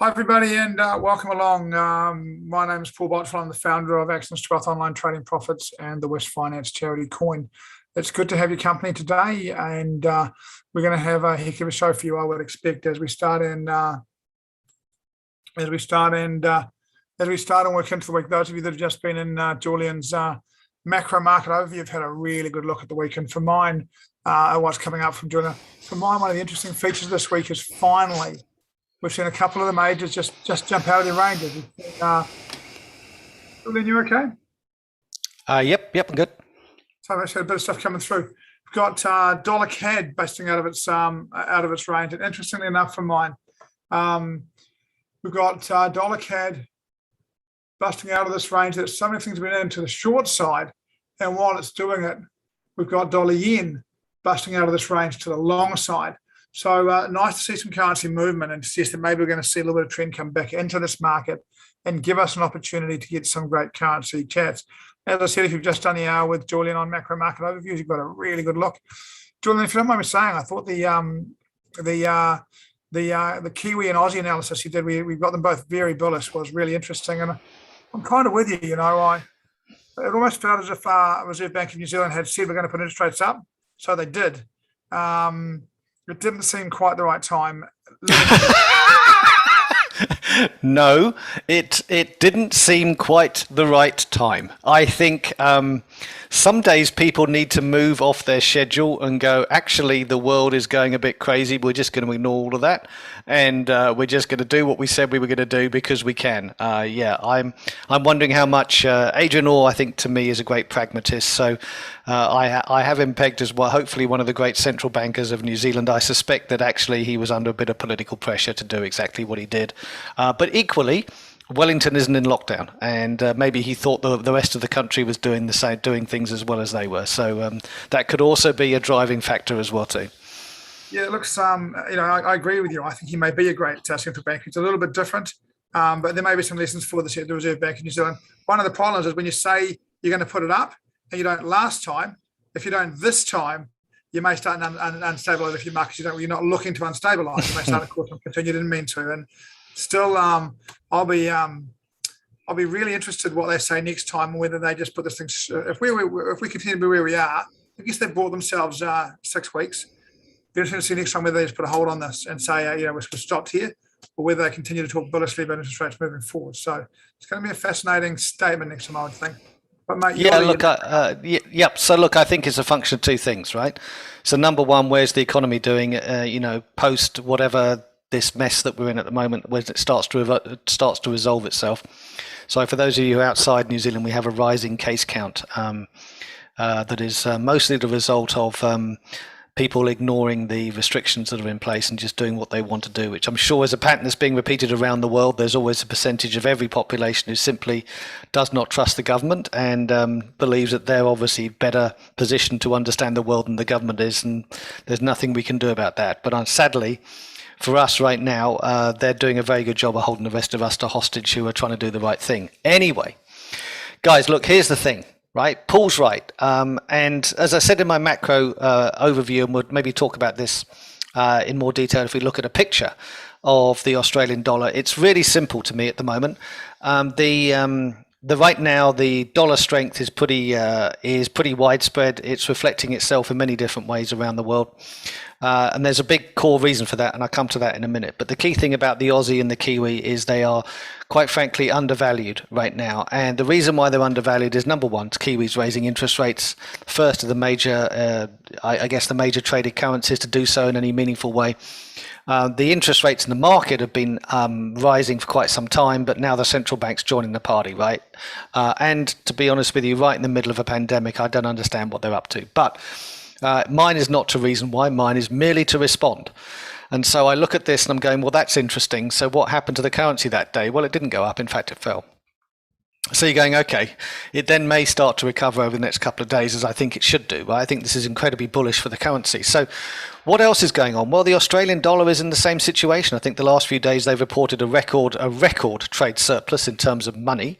Hi, everybody, and welcome along. My name is Paul B. I'm the founder of Action's 12th Online Trading Profits and the West Finance Charity Coin. It's good to have your company today, and we're going to have a heck of a show for you, I would expect, as we start and work into the week. Those of you that have just been in Julian's macro market overview have had a really good look at the week. And for mine, what's coming up from Julian, for mine, one of the interesting features this week is finally we've seen a couple of the majors just jump out of their ranges. Julian, you okay? Yep, I'm good. So much had a bit of stuff coming through. We've got dollar CAD busting out of its range, and interestingly enough, for mine, we've got dollar CAD busting out of this range. That so many things have been into the short side, and while it's doing it, we've got dollar yen busting out of this range to the long side. So nice to see some currency movement and suggest that maybe we're going to see a little bit of trend come back into this market and give us an opportunity to get some great currency chats. As I said, if you've just done the hour with Julian on macro market overviews, you've got a really good look. Julian, if you don't mind me saying, I thought the Kiwi and Aussie analysis you did, we got them both very bullish, was really interesting. And I'm kind of with you, it almost felt as if Reserve Bank of New Zealand had said we're going to put interest rates up. So they did. It didn't seem quite the right time. No, it didn't seem quite the right time. I think some days people need to move off their schedule and go, actually, the world is going a bit crazy. We're just going to ignore all of that. And we're just going to do what we said we were going to do because we can. I'm wondering how much Adrian Orr, I think, to me, is a great pragmatist. So I have him pegged as, well, hopefully one of the great central bankers of New Zealand. I suspect that actually he was under a bit of political pressure to do exactly what he did. But equally, Wellington isn't in lockdown, and maybe he thought the rest of the country was doing the same, doing things as well as they were. So that could also be a driving factor as well too. Yeah, it looks. I agree with you. I think he may be a great central banker. It's a little bit different, but there may be some lessons for the Reserve Bank of New Zealand. One of the problems is when you say you're going to put it up and you don't last time. If you don't this time, you may start unstabilize a few markets. You're not looking to unstabilize. You may start, of course, and continue. Didn't mean to, and still, I'll be really interested what they say next time, whether they just put this thing. If we continue to be where we are, I guess they've bought themselves 6 weeks. Be interesting to see next time whether they just put a hold on this and say, we're stopped here, or whether they continue to talk bullishly about interest rates moving forward. So it's going to be a fascinating statement next time, I would think. But mate, So look, I think it's a function of two things, right? So number one, where's the economy doing? Post whatever this mess that we're in at the moment, when it starts to resolve itself. So for those of you outside New Zealand, we have a rising case count that is mostly the result of people ignoring the restrictions that are in place and just doing what they want to do, which I'm sure is a pattern that's being repeated around the world. There's always a percentage of every population who simply does not trust the government and believes that they're obviously better positioned to understand the world than the government is, and there's nothing we can do about that. But sadly, for us right now, they're doing a very good job of holding the rest of us to hostage who are trying to do the right thing. Anyway, guys, look, here's the thing. Right, Paul's right, and as I said in my macro overview, and we'll maybe talk about this in more detail if we look at a picture of the Australian dollar. It's really simple to me at the moment. Right now, the dollar strength is pretty widespread. It's reflecting itself in many different ways around the world. And there's a big core reason for that, and I'll come to that in a minute. But the key thing about the Aussie and the Kiwi is they are, quite frankly, undervalued right now. And the reason why they're undervalued is, number one, Kiwis raising interest rates, first of the major, the major traded currencies to do so in any meaningful way. The interest rates in the market have been rising for quite some time, but now the central bank's joining the party, right? And to be honest with you, right in the middle of a pandemic, I don't understand what they're up to. But mine is not to reason why, mine is merely to respond. And so I look at this and I'm going, well, that's interesting. So what happened to the currency that day? Well, it didn't go up. In fact, it fell. So you're going, okay, it then may start to recover over the next couple of days, as I think it should do. But I think this is incredibly bullish for the currency. So What else is going on? Well, the Australian dollar is in the same situation. I think the last few days they've reported a record trade surplus in terms of money.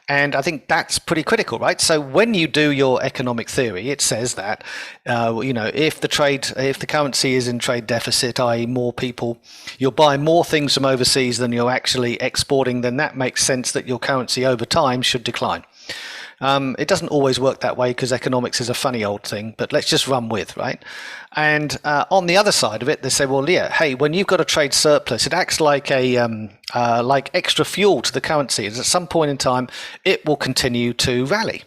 And I think that's pretty critical, right? So when you do your economic theory, it says that, if the currency is in trade deficit, i.e. more people, you're buying more things from overseas than you're actually exporting, then that makes sense that your currency over time should decline. It doesn't always work that way because economics is a funny old thing, but let's just run with, right? And on the other side of it, they say, well, yeah, hey, when you've got a trade surplus, it acts like like extra fuel to the currency. At some point in time, it will continue to rally,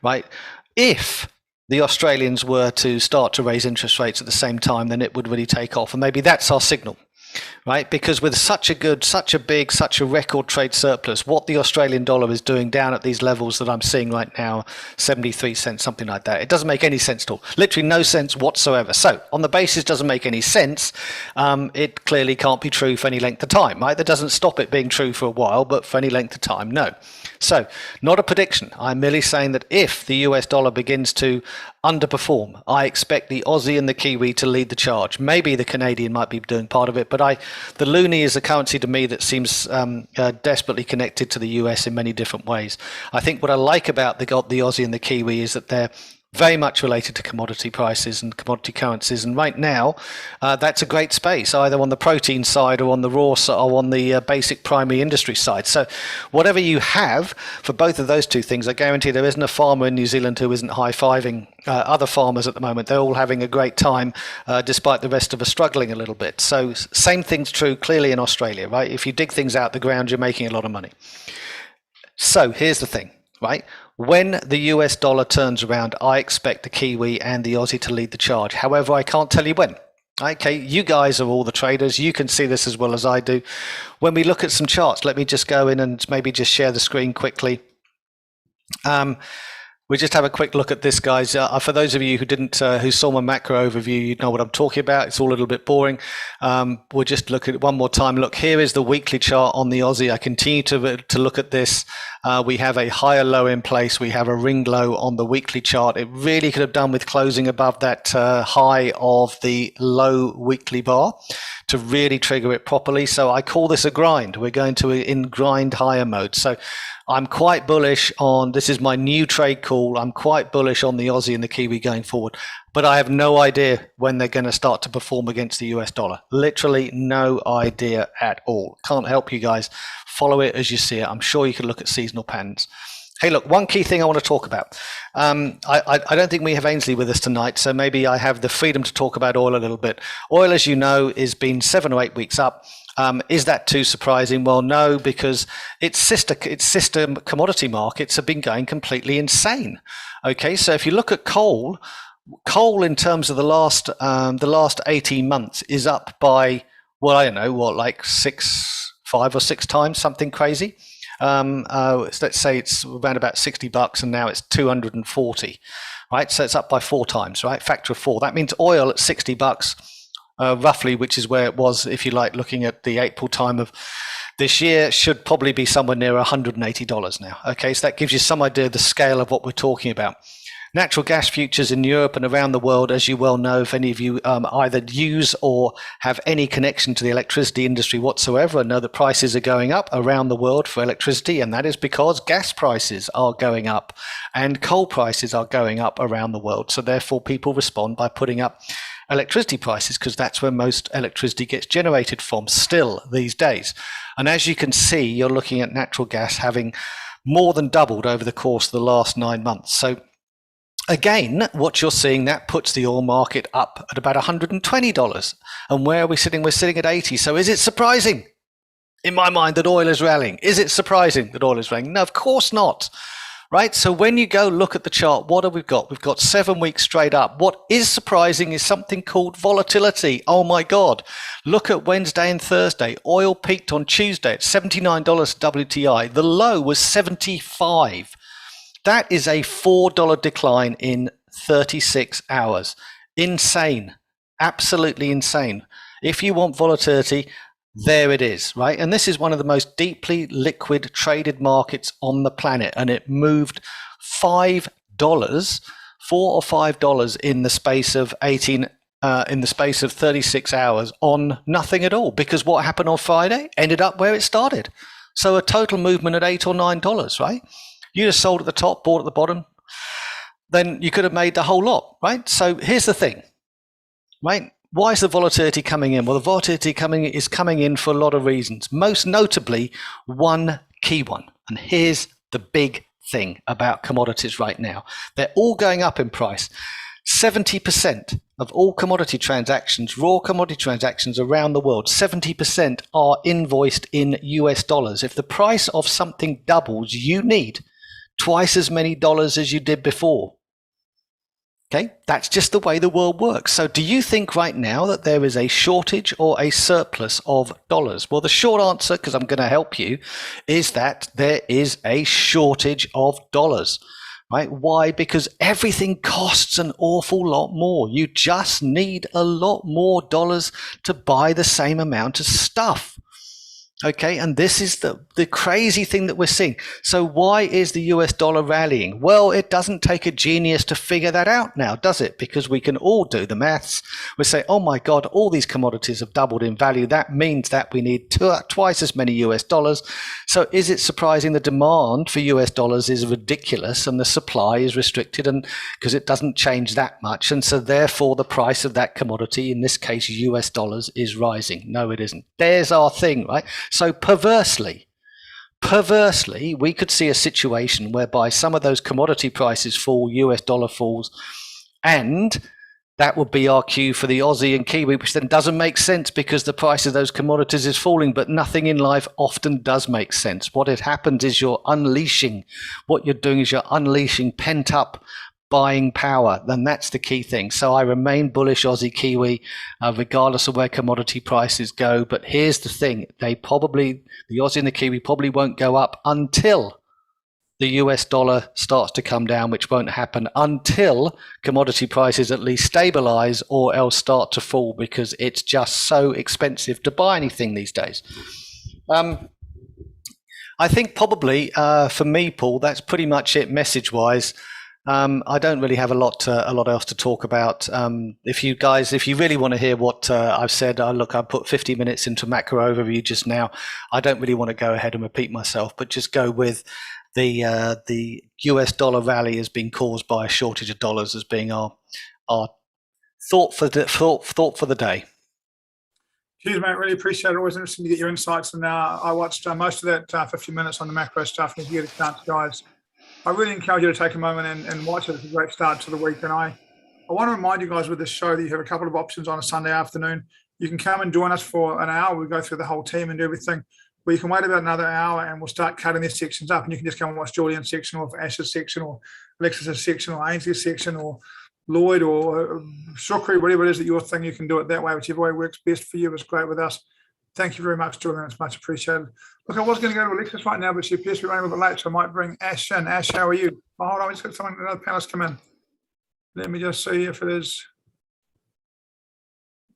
right? If the Australians were to start to raise interest rates at the same time, then it would really take off. And maybe that's our signal. Right, because with such a record trade surplus, what the Australian dollar is doing down at these levels that I'm seeing right now, 73 cents, something like that, it doesn't make any sense at all. Literally no sense whatsoever. So on the basis it doesn't make any sense, it clearly can't be true for any length of time, right? That doesn't stop it being true for a while, but for any length of time, no. So not a prediction. I'm merely saying that if the US dollar begins to underperform, I expect the Aussie and the Kiwi to lead the charge. Maybe the Canadian might be doing part of it, but the loonie is a currency to me that seems desperately connected to the US in many different ways. I think what I like about the Aussie and the Kiwi is that they're very much related to commodity prices and commodity currencies. And right now, that's a great space, either on the protein side or on the raw or on the basic primary industry side. So whatever you have for both of those two things, I guarantee there isn't a farmer in New Zealand who isn't high-fiving other farmers at the moment. They're all having a great time, despite the rest of us struggling a little bit. So same thing's true clearly in Australia, right? If you dig things out the ground, you're making a lot of money. So here's the thing, right? When the US dollar turns around, I expect the Kiwi and the Aussie to lead the charge. However, I can't tell you when. Okay, you guys are all the traders. You can see this as well as I do. When we look at some charts, let me just go in and maybe just share the screen quickly. We just have a quick look at this, guys. For those of you who saw my macro overview, you know what I'm talking about. It's all a little bit boring. We'll just look at it one more time. Look, here is the weekly chart on the Aussie. I continue to look at this. We have a higher low in place. We have a ring low on the weekly chart. It really could have done with closing above that high of the low weekly bar to really trigger it properly. So I call this a grind. We're going to in grind higher mode. So I'm quite bullish on, this is my new trade call, I'm quite bullish on the Aussie and the Kiwi going forward, but I have no idea when they're going to start to perform against the US dollar. Literally no idea at all. Can't help you guys. Follow it as you see it. I'm sure you can look at seasonal patterns. Hey, look, one key thing I want to talk about. I don't think we have Ainslie with us tonight, so maybe I have the freedom to talk about oil a little bit. Oil, as you know, has been 7 or 8 weeks up. Is that too surprising? Well, no, because its sister commodity markets have been going completely insane. Okay, so if you look at coal in terms of the last 18 months is up by, well, I don't know, what, like 5 or 6 times, something crazy. Let's say it's around about $60 and now it's 240, right? So it's up by 4 times, right? Factor of 4. That means oil at $60, roughly, which is where it was, if you like, looking at the April time of this year, should probably be somewhere near $180 now. Okay, so that gives you some idea of the scale of what we're talking about. Natural gas futures in Europe and around the world, as you well know, if any of you either use or have any connection to the electricity industry whatsoever, know that prices are going up around the world for electricity, and that is because gas prices are going up and coal prices are going up around the world. So therefore, people respond by putting up electricity prices because that's where most electricity gets generated from still these days. And as you can see, you're looking at natural gas having more than doubled over the course of the last 9 months. So again, what you're seeing, that puts the oil market up at about $120. And where are we sitting? We're sitting at 80. So is it surprising, in my mind, that oil is rallying? Is it surprising that oil is rallying? No, of course not. Right? So when you go look at the chart, what have we got? We've got 7 weeks straight up. What is surprising is something called volatility. Oh my God. Look at Wednesday and Thursday. Oil peaked on Tuesday at $79 WTI. The low was 75. That is a $4 decline in 36 hours. Insane. Absolutely insane. If you want volatility, there it is, right? And this is one of the most deeply liquid traded markets on the planet. And it moved $4 or $5 in the space of 18 in the space of 36 hours on nothing at all, because what happened on Friday ended up where it started. So a total movement at $8 or $9, right? You just sold at the top, bought at the bottom, then you could have made the whole lot, right? So here's the thing, right? Why is the volatility coming in? Well, the volatility is coming in for a lot of reasons, most notably one key one. And here's the big thing about commodities right now. They're all going up in price. 70% of all commodity transactions, raw commodity transactions around the world, 70% are invoiced in US dollars. If the price of something doubles, you need twice as many dollars as you did before. Okay, that's just the way the world works. So do you think right now that there is a shortage or a surplus of dollars? Well, the short answer, because I'm going to help you, is that there is a shortage of dollars. Right? Why? Because everything costs an awful lot more. You just need a lot more dollars to buy the same amount of stuff. Okay, and this is the crazy thing that we're seeing. So why is the US dollar rallying? Well, it doesn't take a genius to figure that out now, does it? Because we can all do the maths. We say, oh my God, all these commodities have doubled in value. That means that we need twice as many US dollars. So is it surprising the demand for US dollars is ridiculous and the supply is restricted, and because it doesn't change that much? And so therefore the price of that commodity, in this case US dollars, is rising. No, it isn't. There's our thing, right? So perversely, we could see a situation whereby some of those commodity prices fall, US dollar falls, and that would be our cue for the Aussie and Kiwi, which then doesn't make sense because the price of those commodities is falling. But nothing in life often does make sense. What it happens is you're unleashing pent up buying power. Then that's the key thing. So I remain bullish Aussie Kiwi, regardless of where commodity prices go. But here's the thing: the Aussie and the Kiwi probably won't go up until the US dollar starts to come down, which won't happen until commodity prices at least stabilize or else start to fall, because it's just so expensive to buy anything these days. I think probably for me, Paul, that's pretty much it message wise. I don't really have a lot else to talk about. If you really want to hear what I've said, I put 50 minutes into macro overview just now. I don't really want to go ahead and repeat myself, but just go with the US dollar rally has been caused by a shortage of dollars as being our thought for the day. Cheers, mate. Really appreciate it. Always interesting to get your insights. And I watched most of that 50 minutes on the macro stuff. And if you get a chance, guys, I really encourage you to take a moment and watch it. It's a great start to the week. And I want to remind you guys with this show that you have a couple of options on a Sunday afternoon. You can come and join us for an hour. We go through the whole team and do everything. Or you can wait about another hour and we'll start cutting these sections up. And you can just come and watch Julian's section or Ash's section or Alexis's section or Ainslie's section or Lloyd or Shukri, whatever it is that your thing, you can do it that way. Whichever way works best for you is great with us. Thank you very much, Julian. It's much appreciated. Look, I was going to go to Alexis right now, but she appears to be running a little bit late, so I might bring Ash in. Ash, how are you? Oh, hold on, we just got another panelist come in. Let me just see if it is.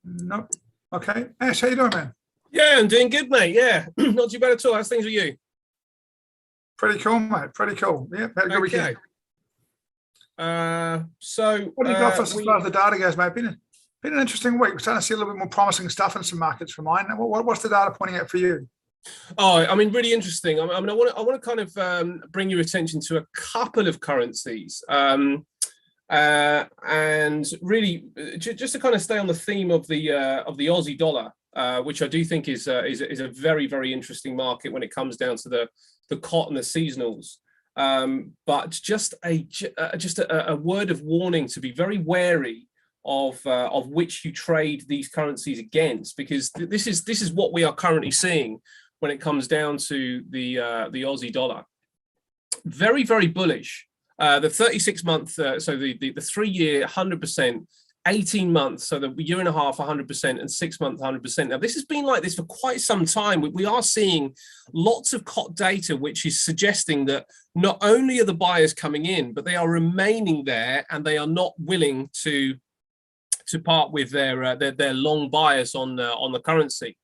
Nope. Okay. Ash, how you doing, man? Yeah, I'm doing good, mate. Yeah, not too bad at all. How's things with you? Pretty cool, mate. Pretty cool. Yeah, had a good weekend. So what do you got for us as far as the data goes, mate? Been an interesting week. We're starting to see a little bit more promising stuff in some markets for mine. What's the data pointing out for you? Oh, I mean, really interesting. I want to kind of bring your attention to a couple of currencies, and really just to kind of stay on the theme of the Aussie dollar, which I do think is a very, very interesting market when it comes down to the cotton, the seasonals. But just a word of warning to be very wary of which you trade these currencies against, because this is what we are currently seeing when it comes down to the Aussie dollar. Very, very bullish. The 36-month, so the 3-year 100%, 18 months, so the year and a half 100%, and 6 months 100%. Now this has been like this for quite some time. We are seeing lots of COT data which is suggesting that not only are the buyers coming in, but they are remaining there and they are not willing to part with their long bias on the currency.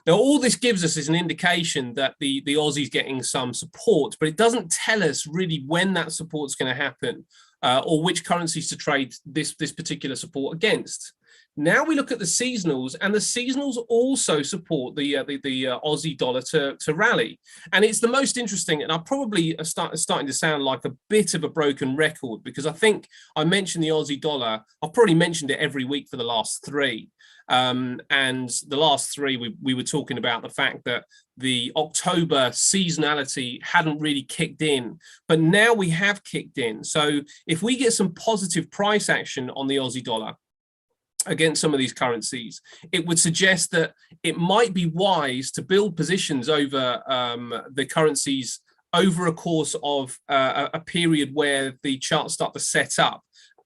Now, all this gives us is an indication that the Aussie's getting some support, but it doesn't tell us really when that support's going to happen, or which currencies to trade this particular support against. Now we look at the seasonals, and the seasonals also support the Aussie dollar to rally. And it's the most interesting, and I probably starting to sound like a bit of a broken record, because I think I mentioned the Aussie dollar. I've probably mentioned it every week for the last three. And the last three, we were talking about the fact that the October seasonality hadn't really kicked in, but now we have kicked in. So if we get some positive price action on the Aussie dollar against some of these currencies, it would suggest that it might be wise to build positions over the currencies over a course of a period where the charts start to set up.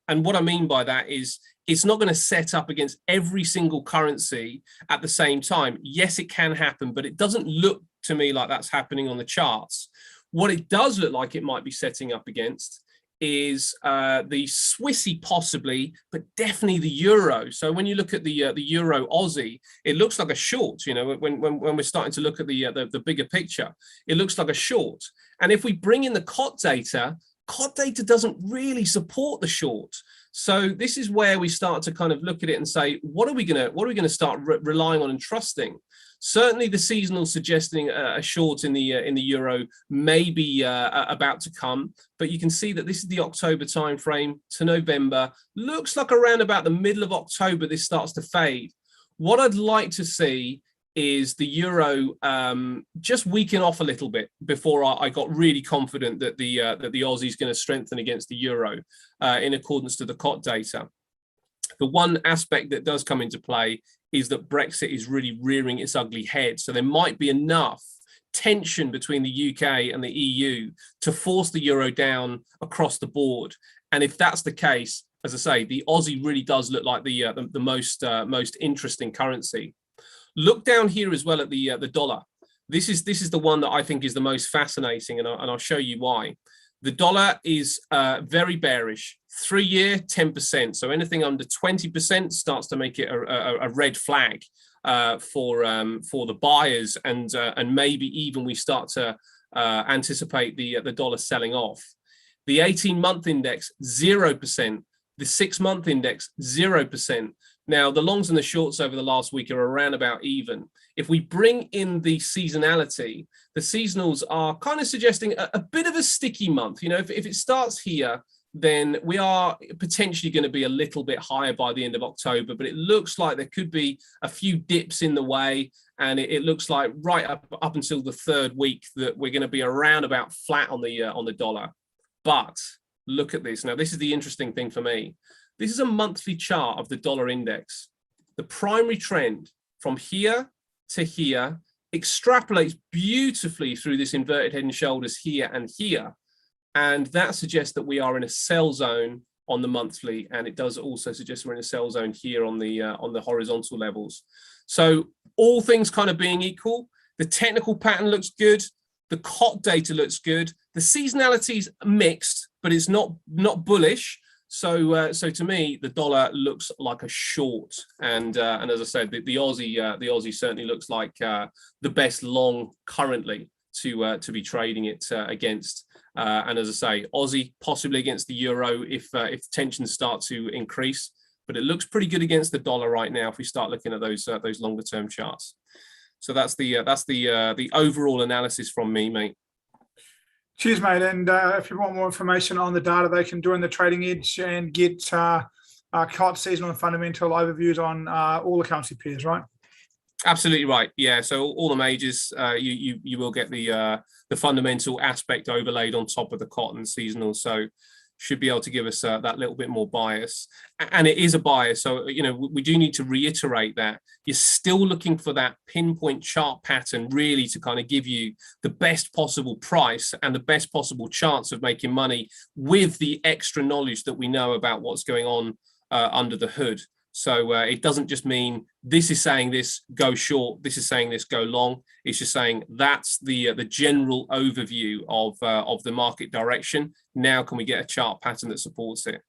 And what I mean by that is it's not going to set up against every single currency at the same time. Yes, it can happen, but it doesn't look to me like that's happening on the charts. What it does look like it might be setting up against is the Swissy possibly, but definitely the euro. So when you look at the euro Aussie, it looks like a short. You know, when we're starting to look at the bigger picture, it looks like a short. And if we bring in the COT data doesn't really support the short. So this is where we start to kind of look at it and say, what are we gonna start relying on and trusting? Certainly, the seasonal suggesting a short in the euro may be about to come, but you can see that this is the October timeframe to November. Looks like around about the middle of October this starts to fade. What I'd like to see is the euro just weaken off a little bit before I got really confident that the Aussie is going to strengthen against the euro in accordance to the COT data. The one aspect that does come into play is that Brexit is really rearing its ugly head. So there might be enough tension between the UK and the EU to force the euro down across the board. And if that's the case, as I say, the Aussie really does look like the most interesting currency. Look down here as well at the dollar. This is the one that I think is the most fascinating, and I'll show you why. The dollar is very bearish. 3-year, 10%. So anything under 20% starts to make it a red flag for the buyers, and maybe even we start to anticipate the dollar selling off. The 18-month index, 0%. The 6-month index, 0%. Now, the longs and the shorts over the last week are around about even. If we bring in the seasonality, the seasonals are kind of suggesting a bit of a sticky month. You know, if it starts here, then we are potentially going to be a little bit higher by the end of October, but it looks like there could be a few dips in the way, and it looks like right up until the 3rd week that we're going to be around about flat on the dollar. But look at this. Now, this is the interesting thing for me. This is a monthly chart of the dollar index. The primary trend from here to here extrapolates beautifully through this inverted head and shoulders here and here. And that suggests that we are in a sell zone on the monthly. And it does also suggest we're in a sell zone here on the horizontal levels. So all things kind of being equal, the technical pattern looks good. The COT data looks good. The seasonality is mixed, but it's not bullish. So to me, the dollar looks like a short, and as I said, the Aussie certainly looks like the best long currently to be trading it against. And as I say, Aussie possibly against the euro if tensions start to increase, but it looks pretty good against the dollar right now if we start looking at those longer term charts. So that's the overall analysis from me, mate. Cheers, mate. And if you want more information on the data, they can join the Trading Edge and get COT seasonal and fundamental overviews on all the currency pairs, right? Absolutely right. Yeah. So all the majors, you will get the fundamental aspect overlaid on top of the COT and seasonal. So should be able to give us that little bit more bias. And it is a bias. So, you know, we do need to reiterate that you're still looking for that pinpoint chart pattern really to kind of give you the best possible price and the best possible chance of making money with the extra knowledge that we know about what's going on under the hood. So it doesn't just mean this is saying this, go short, this is saying this, go long. It's just saying that's the general overview of the market direction. Now can we get a chart pattern that supports it?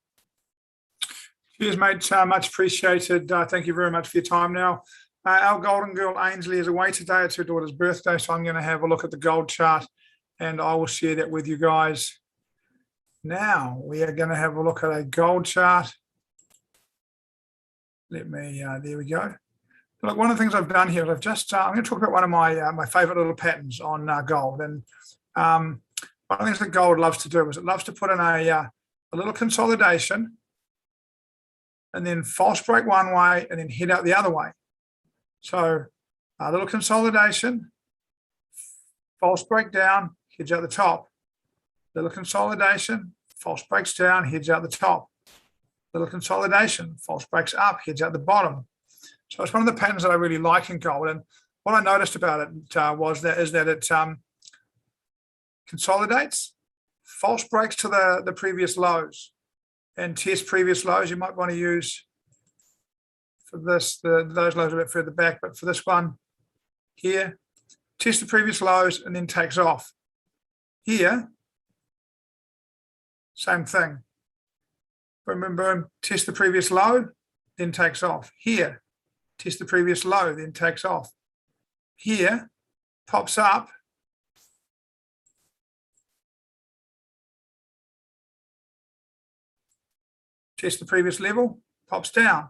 Cheers, mate. Much appreciated. Thank you very much for your time now. Our golden girl, Ainslie, is away today. It's her daughter's birthday, so I'm going to have a look at the gold chart, and I will share that with you guys. Now, we are going to have a look at a gold chart. Let me, there we go. Look, one of the things I've done here, I'm going to talk about one of my favorite little patterns on gold. And one of the things that gold loves to do is it loves to put in a little consolidation and then false break one way and then head out the other way. So a little consolidation, false break down, heads out the top. Little consolidation, false breaks down, heads out the top. Little consolidation, false breaks up, heads out the bottom. So it's one of the patterns that I really like in gold. And what I noticed about it is that it consolidates, false breaks to the previous lows and test previous lows. You might want to use for this, those lows a bit further back, but for this one here, test the previous lows and then takes off. Here, same thing. Boom, boom, boom, test the previous low, then takes off. Here, test the previous low, then takes off. Here, pops up. Test the previous level, pops down.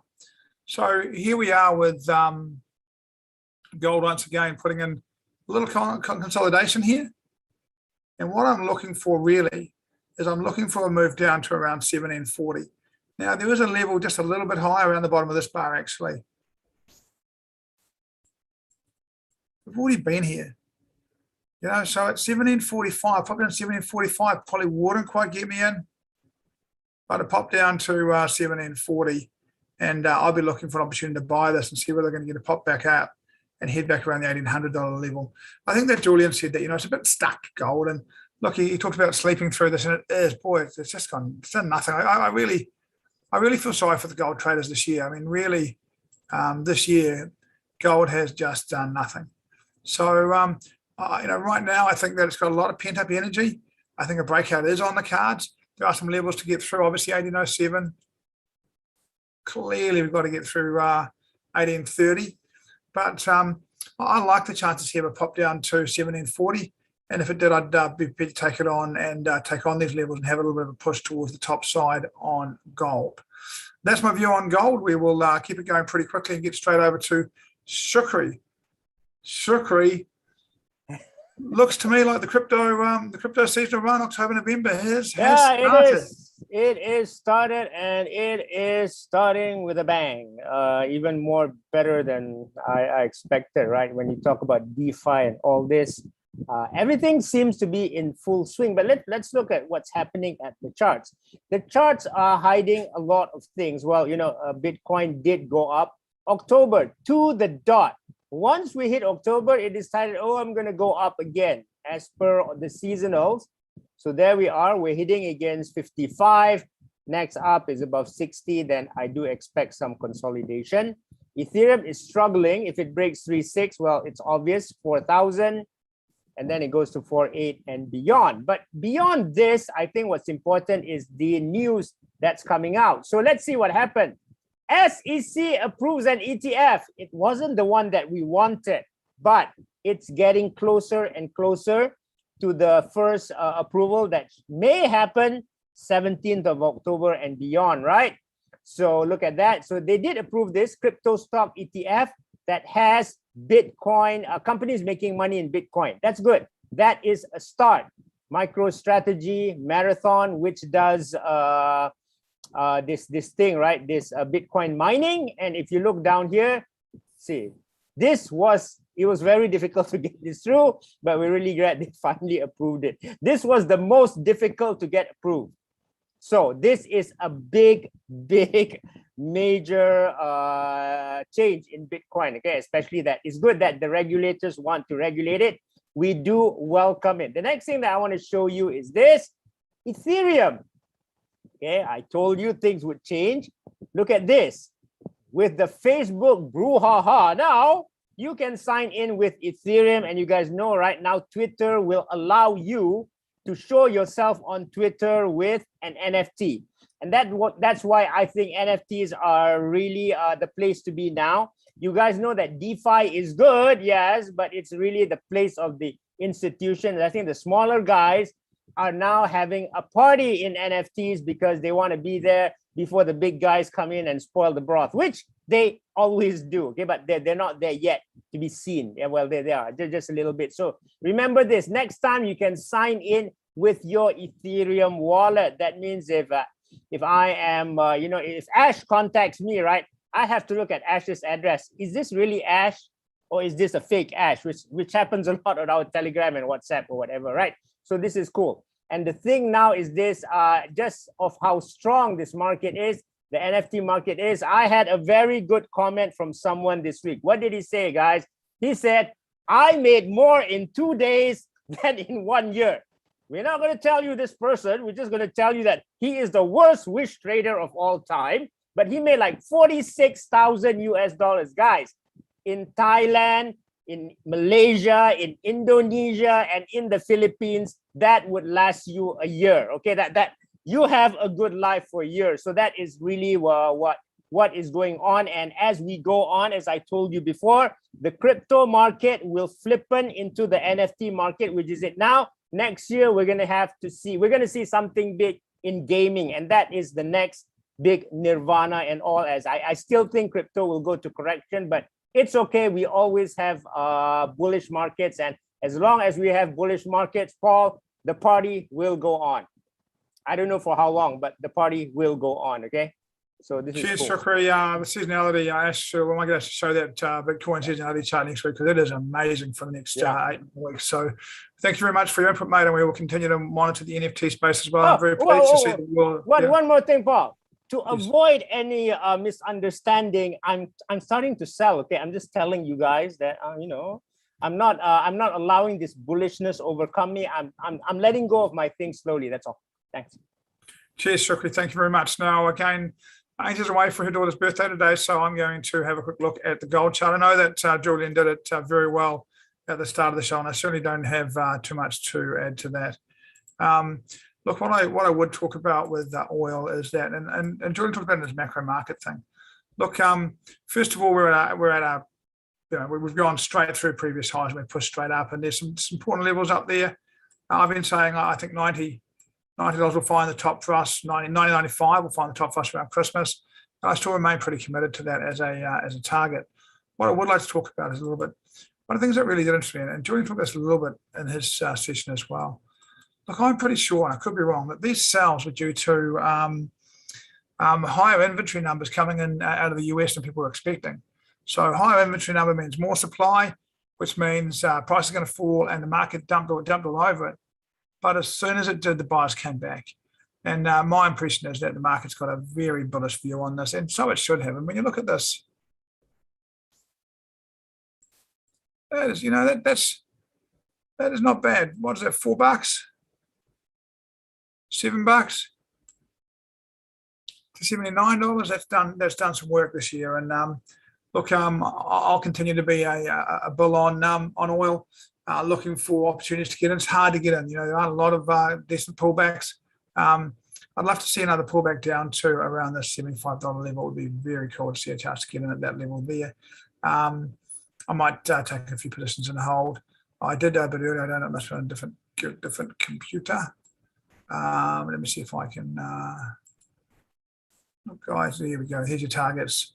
So here we are with gold once again, putting in a little consolidation here. And what I'm looking for really is I'm looking for a move down to around 1740. Now there is a level just a little bit higher around the bottom of this bar actually. We've already been here. You know, so at 1745, probably on 1745, probably wouldn't quite get me in. But it popped down to 1740, and I'll be looking for an opportunity to buy this and see whether they're going to get a pop back out and head back around the $1,800 level. I think that Julian said that, you know, it's a bit stuck gold. And look, he talked about sleeping through this, and it is, boy, it's just gone, it's done nothing. I really feel sorry for the gold traders this year. I mean, really, this year, gold has just done nothing. So, you know, right now, I think that it's got a lot of pent up energy. I think a breakout is on the cards. There are some levels to get through, obviously 1807. Clearly, we've got to get through 1830. But I like the chances here of a pop down to 1740. And if it did, I'd be take it on and take on these levels and have a little bit of a push towards the top side on gold. That's my view on gold. We will keep it going pretty quickly and get straight over to Shukri. Shukri looks to me like the crypto seasonal run, October, November has started. It is started, and it is starting with a bang. Even more better than I expected, right? When you talk about DeFi and all this, everything seems to be in full swing. But let's look at what's happening at the charts. The charts are hiding a lot of things. Well, you know, Bitcoin did go up October to the dot. Once we hit October, it decided, oh, I'm going to go up again as per the seasonals. So there we are. We're hitting against 55. Next up is above 60. Then I do expect some consolidation. Ethereum is struggling. If it breaks 3.6, well, it's obvious, 4,000. And then it goes to 4.8 and beyond. But beyond this, I think what's important is the news that's coming out. So let's see what happened. SEC approves an ETF. It wasn't the one that we wanted, but it's getting closer and closer to the first approval that may happen 17th of October and beyond, right? So look at that. So they did approve this crypto stock ETF that has Bitcoin, companies making money in Bitcoin. That's good. That is a start. MicroStrategy, Marathon, which does this thing, right? This Bitcoin mining. And if you look down here, see, it was very difficult to get this through, but we're really glad they finally approved it. This was the most difficult to get approved. So this is a big major change in Bitcoin, okay? Especially that it's good that the regulators want to regulate it. We do welcome it. The next thing that I want to show you is this, Ethereum. Okay, I told you things would change. Look at this. With the Facebook brouhaha, now you can sign in with Ethereum, and you guys know right now Twitter will allow you to show yourself on Twitter with an NFT. And that's why I think NFTs are really the place to be now. You guys know that DeFi is good, yes, but it's really the place of the institutions. I think the smaller guys are now having a party in NFTs because they want to be there before the big guys come in and spoil the broth, which They always do, okay, but they're not there yet to be seen. Yeah, well, they are just a little bit. So remember this: next time you can sign in with your Ethereum wallet. That means if I am, if Ash contacts me, right, I have to look at Ash's address. Is this really Ash, or is this a fake Ash? Which happens a lot on our Telegram and WhatsApp or whatever, right? So this is cool. And the thing now is this, just of how strong this market is, the NFT market is. I had a very good comment from someone this week. What did he say, guys? He said, I made more in 2 days than in 1 year. We're not going to tell you this person. We're just going to tell you that he is the worst wish trader of all time. But he made like 46,000 US dollars, guys, in Thailand, in Malaysia, in Indonesia, and in the Philippines. That would last you a year. Okay, that you have a good life for years. So that is really what is going on. And as we go on, as I told you before, the crypto market will flippen into the NFT market, which is it now. Next year, we're going to see something big in gaming. And that is the next big nirvana and all. As I still think crypto will go to correction, but it's okay. We always have bullish markets. And as long as we have bullish markets, Paul, the party will go on. I don't know for how long, but the party will go on. Okay. So this Cheers, is cool. Shukri. The seasonality, we might get to show that Bitcoin seasonality chart next week, because it is amazing for the next 8 weeks. So thank you very much for your input, mate, and we will continue to monitor the NFT space as well. I'm very pleased to see the world. One more thing, Paul. To avoid any misunderstanding, I'm starting to sell. Okay, I'm just telling you guys that I'm not allowing this bullishness overcome me. I'm letting go of my thing slowly. That's all. Thanks. Cheers, Shukri. Thank you very much. Now, again, Angel's away for her daughter's birthday today, so I'm going to have a quick look at the gold chart. I know that Julian did it very well at the start of the show, and I certainly don't have too much to add to that. Look, what I would talk about with oil is that, and Julian talked about this macro market thing. Look, first of all, we've gone straight through previous highs, and we've pushed straight up, and there's some important levels up there. I've been saying I think $90 will find the top for us. 90.95 will find the top for us around Christmas. And I still remain pretty committed to that as a target. What I would like to talk about is a little bit, one of the things that really did interest me, and Julian talked about this a little bit in his session as well. Look, I'm pretty sure, and I could be wrong, that these sales were due to higher inventory numbers coming in out of the US than people were expecting. So higher inventory number means more supply, which means prices are going to fall, and the market dumped all over it. But as soon as it did, the buyers came back. And my impression is that the market's got a very bullish view on this, and so it should have. And when you look at this, that is, that is not bad. What is that, $4? $7 to $79. That's done some work this year. And look, I'll continue to be a bull on oil. Looking for opportunities to get in. It's hard to get in. There aren't a lot of decent pullbacks. I'd love to see another pullback down to around the $75 level. It would be very cool to see a chance to get in at that level there. I might take a few positions and hold. I did a bit earlier. I don't know, it must be on a different computer. Let me see if I can. Look, guys, there we go. Here's your targets.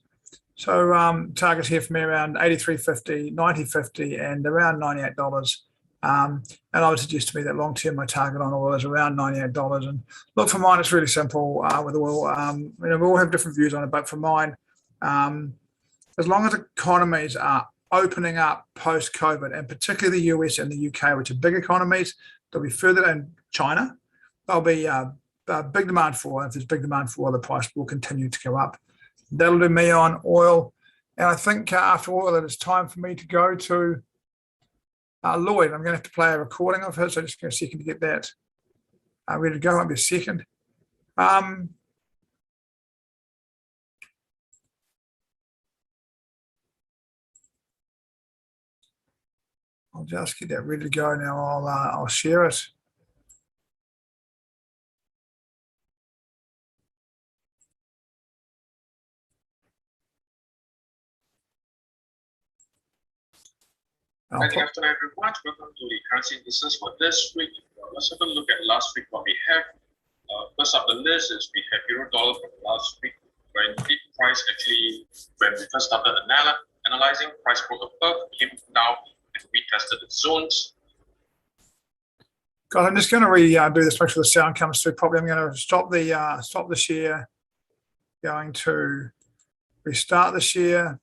So targets here for me around 83.50, 90.50, and around $98. And I would suggest to me that long term my target on oil is around $98. And look, for mine, it's really simple with oil. We all have different views on it, but for mine, as long as economies are opening up post COVID, and particularly the US and the UK, which are big economies, they'll be further than China. There'll be big demand for oil. If there's big demand for oil, the price will continue to go up. That'll do me on oil. And I think after oil, it is time for me to go to Lloyd. I'm going to have to play a recording of his. So just give me a second to get that ready to go. I'll be a second. I'll just get that ready to go now. I'll share it. Good afternoon, everyone. Welcome to the currency business for this week. Let's have a look at last week what we have. First up the list is we have euro dollar from last week. when the price actually, when we first started analyzing, price broke above, came down, and retested the zones. God, I'm just going to redo this, make sure the sound comes through properly. I'm going to stop the share. Going to restart the share.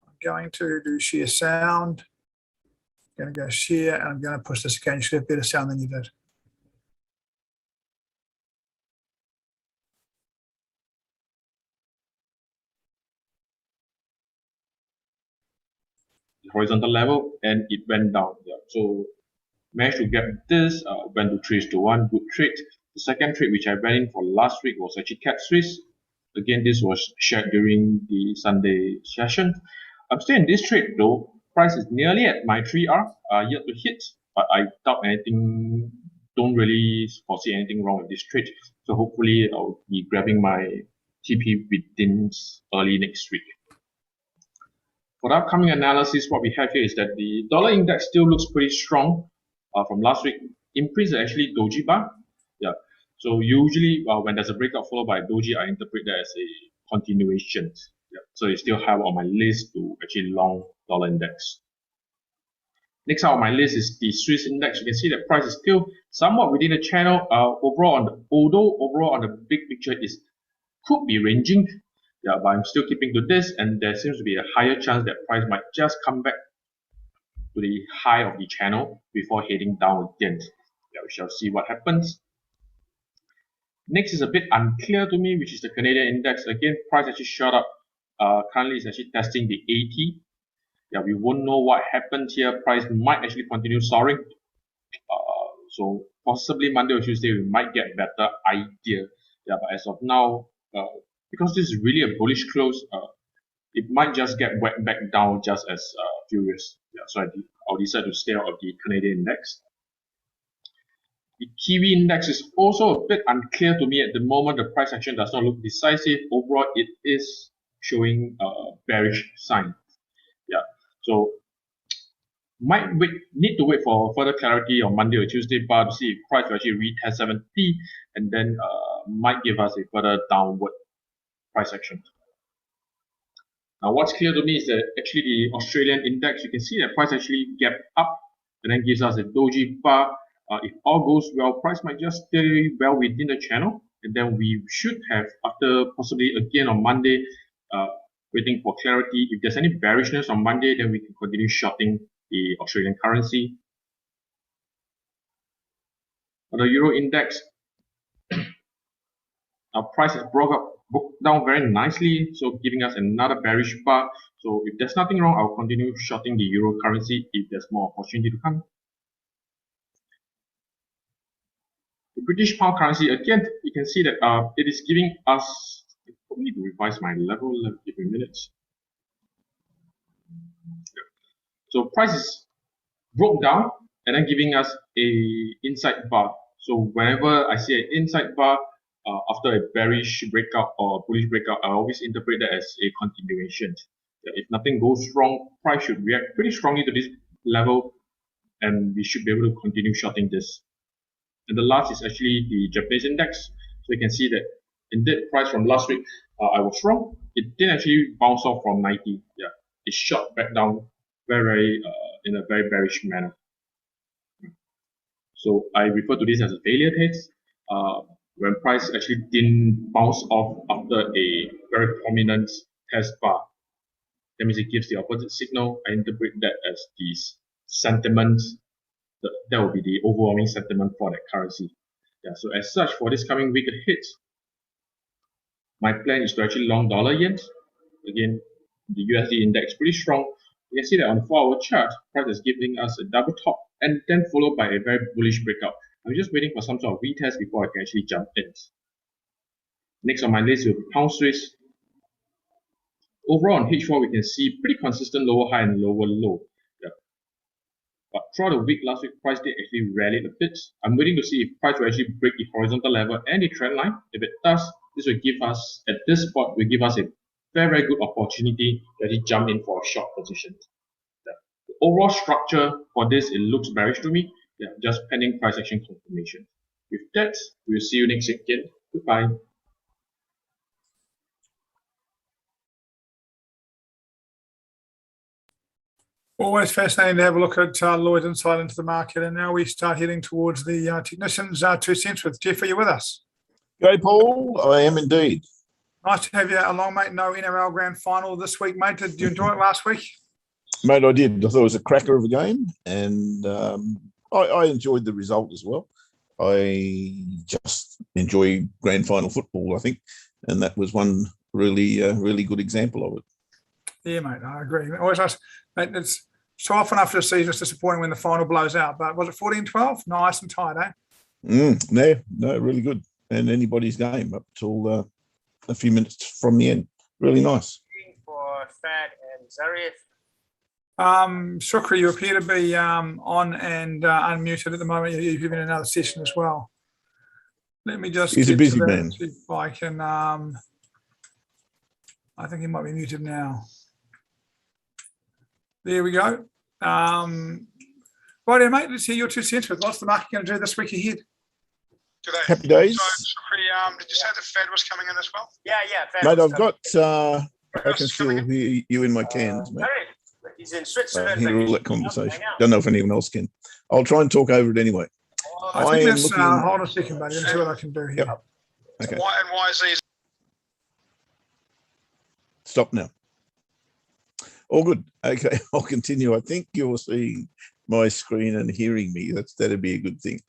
I'm going to do share sound. I'm going to go share, and I'm going to push this again. You should have better sound than you did. Horizontal level, and it went down. Yeah. So managed to get this, went to 3:1, good trade. The second trade which I went in for last week was actually Cat Swiss. Again, this was shared during the Sunday session. I'm still in this trade though. Price is nearly at my 3R, yet to hit, but I doubt anything, don't really foresee anything wrong with this trade. So hopefully I'll be grabbing my TP within early next week. For the upcoming analysis, what we have here is that the dollar index still looks pretty strong from last week. Imprints are actually doji bar. Yeah. So usually when there's a breakout followed by doji, I interpret that as a continuation. Yeah. So it's still high on my list to actually long dollar index. Next out on my list is the Swiss index. You can see that price is still somewhat within the channel. Although overall on the big picture is could be ranging. Yeah, but I'm still keeping to this, and there seems to be a higher chance that price might just come back to the high of the channel before heading down again. Yeah, we shall see what happens. Next is a bit unclear to me, which is the Canadian index. Again, price actually shot up. Currently, it's actually testing the 80. Yeah, we won't know what happened here. Price might actually continue soaring. So possibly Monday or Tuesday, we might get a better idea. Yeah, but as of now, because this is really a bullish close, it might just get wet back down just as furious. Yeah, so I'll decide to stay out of the Canadian index. The Kiwi index is also a bit unclear to me at the moment. The price action does not look decisive. Overall, it is showing a bearish sign. Yeah, so need to wait for further clarity on Monday or Tuesday bar to see if price will actually retest 70 and then might give us a further downward price action. Now, what's clear to me is that actually the Australian index, you can see that price actually gapped up and then gives us a doji bar. If all goes well, price might just stay well within the channel, and then we should have, after possibly again on Monday, waiting for clarity. If there's any bearishness on Monday, then we can continue shorting the Australian currency. On the Euro index, our price has broke down very nicely, so giving us another bearish bar. So if there's nothing wrong, I'll continue shorting the Euro currency if there's more opportunity to come. The British pound currency, again, you can see that it is giving us, I probably need to revise my level, give me minutes. So prices broke down and then giving us a inside bar. So whenever I see an inside bar after a bearish breakout or bullish breakout, I always interpret that as a continuation. If nothing goes wrong, price should react pretty strongly to this level, and we should be able to continue shorting this. And the last is actually the Japanese index. So you can see that indeed price from last week, I was wrong. It didn't actually bounce off from 90. Yeah, it shot back down in a very bearish manner. So I refer to this as a failure test. When price actually didn't bounce off after a very prominent test bar, that means it gives the opposite signal. I interpret that as the sentiment. That will be the overwhelming sentiment for that currency. Yeah, so as such, for this coming week ahead, my plan is to actually long dollar yen. Again, the USD index pretty strong. You can see that on the 4-hour chart, price is giving us a double top and then followed by a very bullish breakout. I'm just waiting for some sort of retest before I can actually jump in. Next on my list will be pound Swiss. Overall on H4, we can see pretty consistent lower high and lower low. Yeah. But throughout the week, last week, price did actually rally a bit. I'm waiting to see if price will actually break the horizontal level and the trend line. If it does, this will give us, at this spot, will give us a very, very good opportunity to actually jump in for a short position. Yeah. The overall structure for this, it looks bearish to me. Yeah, just pending price action confirmation. With that, we'll see you next weekend. Goodbye. Always fascinating to have a look at Lloyd's insight into the market. And now we start heading towards the technicians' 2 cents with Geoff. Are you with us? G'day, Paul. I am indeed. Nice to have you along, mate. No NRL grand final this week, mate. Did you enjoy it last week? Mate, I did. I thought it was a cracker of a game, and I enjoyed the result as well. I just enjoy grand final football, I think, and that was one really good example of it. Yeah, mate, I agree. Always nice, mate. It's so often after a season, it's disappointing when the final blows out. But was it 14-12? Nice and tight, eh? No, really good. And anybody's game up till a few minutes from the end. Really nice. For Fat and Zarif. Shukri, you appear to be on and unmuted at the moment. You've been in another session as well. Let me just. He's a busy man. See if I can. I think he might be muted now. There we go. Righto, mate. Let's hear your 2 cents with what's the market going to do this week ahead? G'day. Happy days. So, Shukri, did you say the Fed was coming in as well? Yeah. Mate, I've got. I can still hear you in my cans, mate. He's in Switzerland. Hear all that conversation. Don't know if anyone else can. I'll try and talk over it anyway. I think that's. Hold on a second, buddy. Let's see what I can do here. Yep. Okay. Why is these? Stop now. All good. Okay, I'll continue. I think you're seeing my screen and hearing me. That'd be a good thing.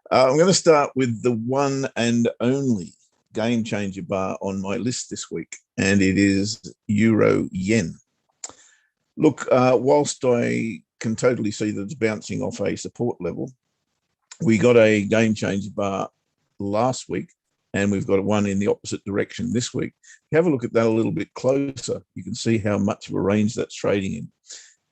I'm going to start with the one and only game changer bar on my list this week, and it is Euro Yen. Look, whilst I can totally see that it's bouncing off a support level, we got a game changer bar last week, and we've got one in the opposite direction this week. If you have a look at that a little bit closer, you can see how much of a range that's trading in.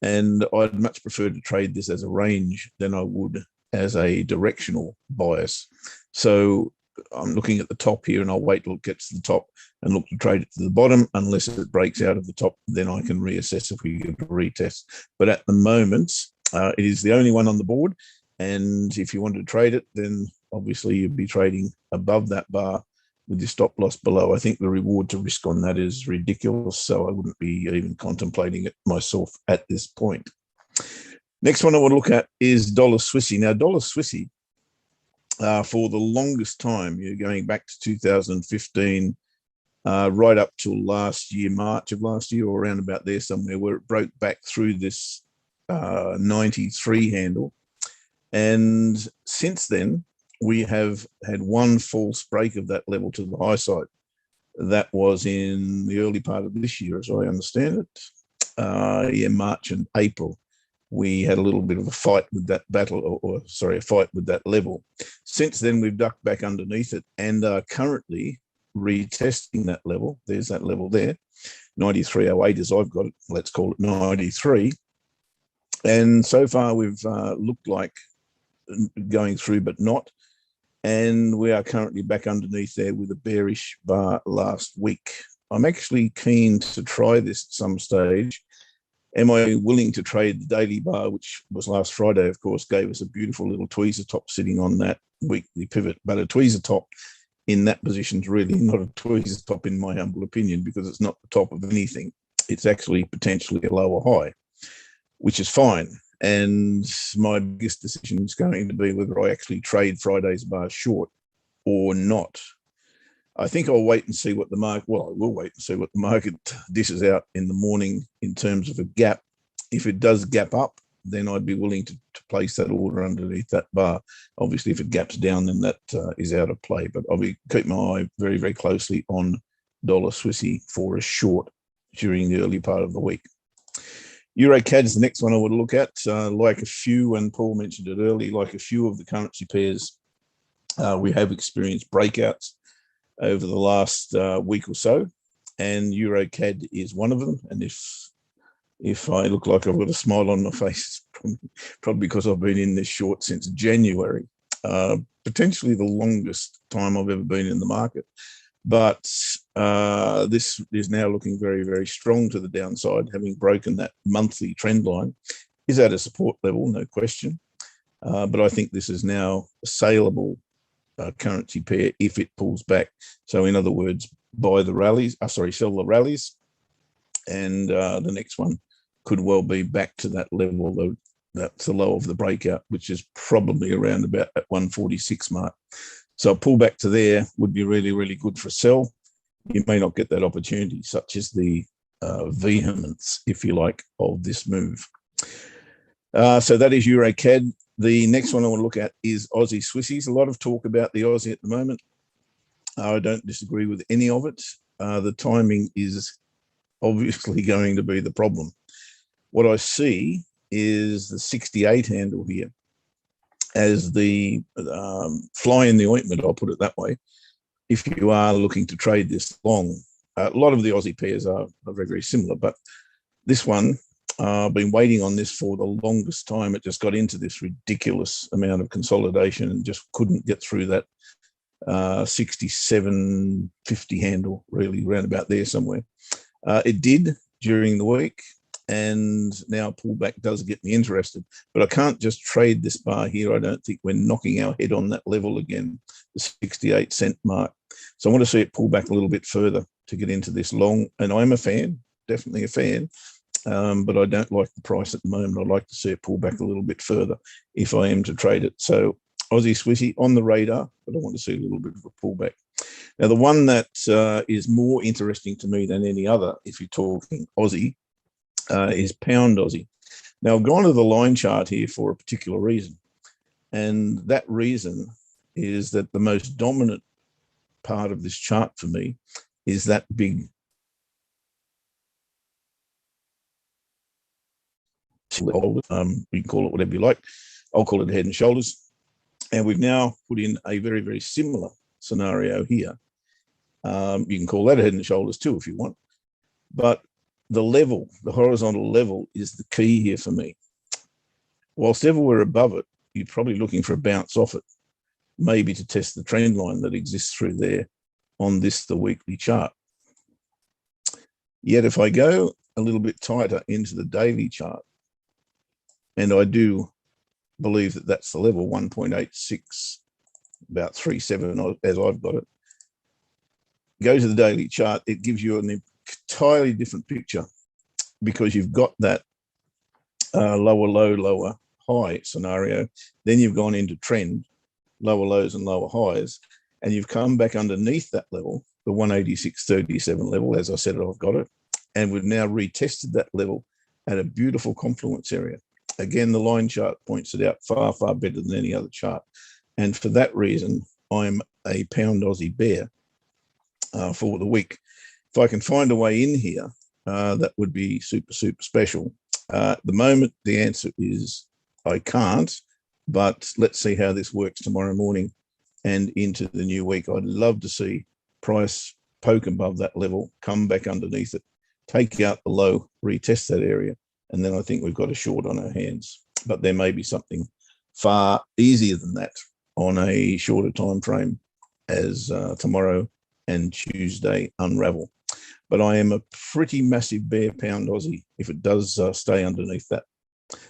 And I'd much prefer to trade this as a range than I would as a directional bias. So I'm looking at the top here, and I'll wait till it gets to the top and look to trade it to the bottom. Unless it breaks out of the top, then I can reassess if we get a retest. But at the moment, it is the only one on the board. And if you wanted to trade it, then obviously you'd be trading above that bar with your stop loss below. I think the reward to risk on that is ridiculous, so I wouldn't be even contemplating it myself at this point. Next one I want to look at is dollar Swissy. Now, dollar Swissy, for the longest time, you're going back to 2015, right up till last year, March of last year, or around about there somewhere, where it broke back through this 93 handle. And since then, we have had one false break of that level to the high side. That was in the early part of this year, as I understand it. March and April. We had a little bit of a fight with that battle, a fight with that level. Since then, we've ducked back underneath it and are currently retesting that level. There's that level there, 93.08 as I've got it. Let's call it 93. And so far, we've looked like going through, but not. And we are currently back underneath there with a bearish bar last week. I'm actually keen to try this at some stage. Am I willing to trade the daily bar, which was last Friday, of course, gave us a beautiful little tweezer top sitting on that weekly pivot. But a tweezer top in that position is really not a tweezer top, in my humble opinion, because it's not the top of anything. It's actually potentially a lower high, which is fine. And my biggest decision is going to be whether I actually trade Friday's bar short or not. I think I'll wait and see what the market, well, I will wait and see what the market dishes out in the morning in terms of a gap. If it does gap up, then I'd be willing to place that order underneath that bar. Obviously, if it gaps down, then that is out of play. But I'll keep my eye very, very closely on dollar Swissy for a short during the early part of the week. Euro CAD is the next one I would look at. Like a few, and Paul mentioned it earlier, like a few of the currency pairs, we have experienced breakouts over the last week or so, and Euro CAD is one of them. And if I look like I've got a smile on my face, it's probably because I've been in this short since January, potentially the longest time I've ever been in the market. But this is now looking very, very strong to the downside, having broken that monthly trend line. Is at a support level, no question. But I think this is now a saleable currency pair if it pulls back. So in other words, sell the rallies, and the next one could well be back to that level. That's the low of the breakout, which is probably around about at 146 mark. So a pullback to there would be really, really good for a sell. You may not get that opportunity, such as the vehemence, if you like, of this move. So that is Euro CAD. The next one I want to look at is Aussie Swissies. A lot of talk about the Aussie at the moment. I don't disagree with any of it. The timing is obviously going to be the problem. What I see is the 68 handle here as the fly in the ointment, I'll put it that way, if you are looking to trade this long. A lot of the Aussie pairs are very, very similar, but this one, I've been waiting on this for the longest time. It just got into this ridiculous amount of consolidation and just couldn't get through that 67.50 handle, really, around about there somewhere. It did during the week, and now pullback does get me interested. But I can't just trade this bar here. I don't think we're knocking our head on that level again, the 68 cent mark. So I want to see it pull back a little bit further to get into this long. And I'm a fan, definitely a fan, but I don't like the price at the moment. I'd like to see it pull back a little bit further if I am to trade it. So Aussie Swissy on the radar, but I want to see a little bit of a pullback. Now, the one that is more interesting to me than any other, if you're talking Aussie, is Pound Aussie. Now, I've gone to the line chart here for a particular reason. And that reason is that the most dominant part of this chart for me is that big you can call it whatever you like. I'll call it head and shoulders. And we've now put in a very, very similar scenario here. You can call that a head and shoulders too if you want. But the level, the horizontal level, is the key here for me. Whilst ever we're above it, you're probably looking for a bounce off it, maybe to test the trend line that exists through there on this, the weekly chart. Yet if I go a little bit tighter into the daily chart, and I do believe that that's the level, 1.86, about 3.7 as I've got it, go to the daily chart, it gives you an entirely different picture, because you've got that lower low, lower high scenario. Then you've gone into trend, lower lows and lower highs, and you've come back underneath that level, the 186.37 level. As I said, I've got it, and we've now retested that level at a beautiful confluence area. Again, the line chart points it out far, far better than any other chart. And for that reason, I'm a Pound Aussie bear for the week. If I can find a way in here, that would be super, super special. At the moment, the answer is I can't, but let's see how this works tomorrow morning and into the new week. I'd love to see price poke above that level, come back underneath it, take out the low, retest that area, and then I think we've got a short on our hands. But there may be something far easier than that on a shorter time frame as tomorrow and Tuesday unravel. But I am a pretty massive bear Pound Aussie if it does stay underneath that,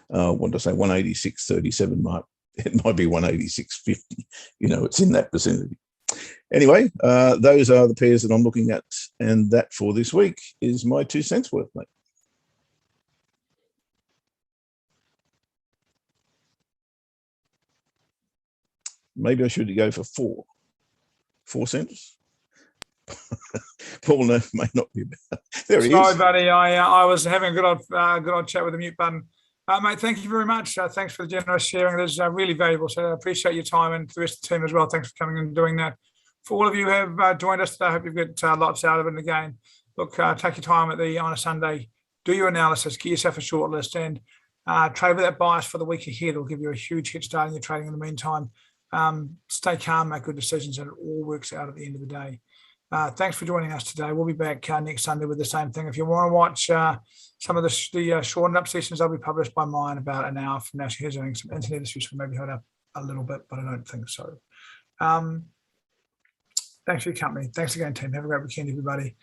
what did I say, 186.37 mark. It might be 186.50. You know, it's in that vicinity. Anyway, those are the pairs that I'm looking at. And that for this week is my 2 cents worth, mate. Maybe I should go for 4 cents. Paul may not be about. There he is. Sorry, buddy. I was having a good old chat with the mute button. Mate, thank you very much. Thanks for the generous sharing. It is really valuable. So I appreciate your time, and the rest of the team as well. Thanks for coming and doing that. For all of you who have joined us today, I hope you've got lots out of it. And again, look, take your time on a Sunday, do your analysis, get yourself a short list, and trade with that bias for the week ahead. It'll give you a huge head start in your trading in the meantime. Stay calm, make good decisions, and it all works out at the end of the day. Thanks for joining us today. We'll be back next Sunday with the same thing. If you want to watch some of the shortened up sessions, they'll be published by mine about an hour from now. She's having some internet issues, so maybe hold up a little bit, but I don't think so. Thanks for your company. Thanks again, team. Have a great weekend, everybody. See you.